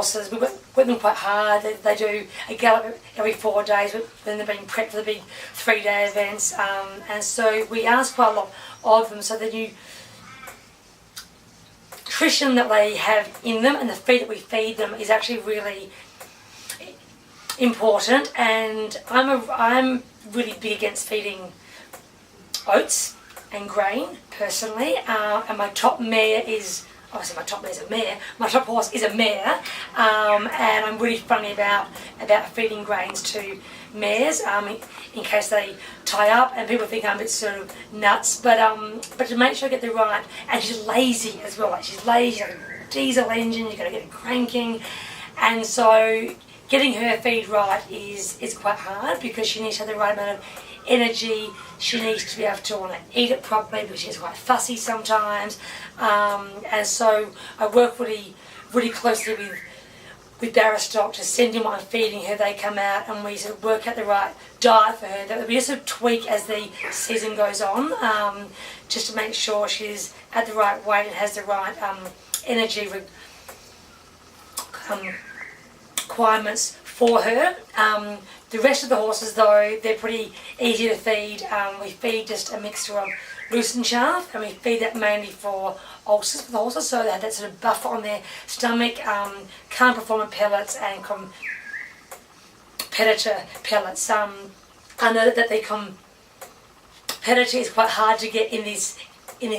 horses. We work them quite hard. They do a gallop every 4 days when they're being prepped for the big 3-day events. And so we ask quite a lot of them, so the nutrition that they have in them and the feed that we feed them is actually really important. And I'm really big against feeding oats and grain personally, and my top mare is, obviously my top mare's a mare, my top horse is a mare, and I'm really funny about feeding grains to mares, in case they tie up, and people think I'm a bit sort of nuts, but to make sure I get the right, and she's lazy as well, like she's lazy, like a diesel engine, you've got to get it cranking, and so getting her feed right is quite hard, because she needs to have the right amount of energy. She needs to be able to want to eat it properly, because she's quite fussy sometimes, and so I work really closely with Barastoc to send in what I'm feeding her. They come out and we sort of work out the right diet for her that we just sort of tweak as the season goes on, just to make sure she's at the right weight and has the right energy requirements for her. The rest of the horses, though, they're pretty easy to feed. We feed just a mixture of loose and chaff, and we feed that mainly for ulcers for the horses, so they have that sort of buffer on their stomach, calm performance pellets and competitor pellets. I know that the competitor is quite hard to get in this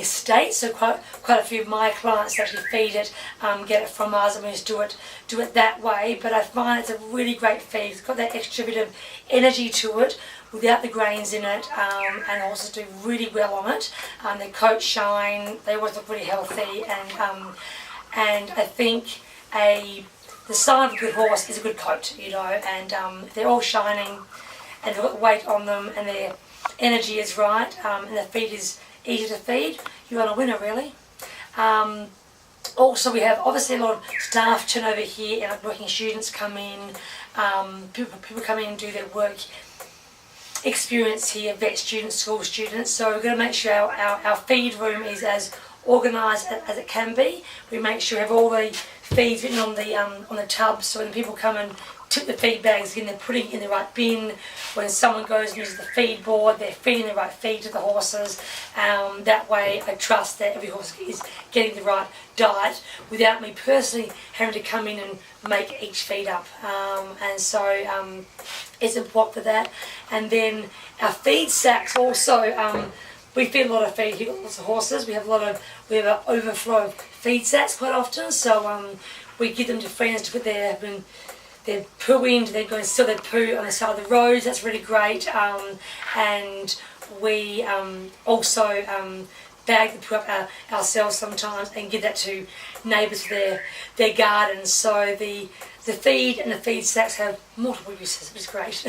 state, so quite a few of my clients actually feed it, get it from us, and we just do it that way. But I find it's a really great feed. It's got that extra bit of energy to it without the grains in it, and horses do really well on it. Their coats shine, they always look really healthy, and I think the sign of a good horse is a good coat, you know, and they're all shining, and they've got weight on them, and their energy is right, and the feed is easy to feed. You want a winner, really. Also, we have obviously a lot of staff turnover here, and working students come in, people come in and do their work experience here, vet students, school students, so we're going to make sure our feed room is as organised as it can be. We make sure we have all the feeds written on the tubs, so when people come and tip the feed bags in, they're putting it in the right bin. When someone goes and uses the feed board, they're feeding the right feed to the horses. That way I trust that every horse is getting the right diet without me personally having to come in and make each feed up. And so it's important for that. And then our feed sacks also, we feed a lot of feed here, lots of horses. We have an overflow of feed sacks quite often, so we give them to friends to put their poo in, they go and sell their poo on the side of the roads. That's really great. And we also bag the poo up ourselves sometimes and give that to neighbours for their gardens. So the feed and the feed sacks have multiple uses, which is great.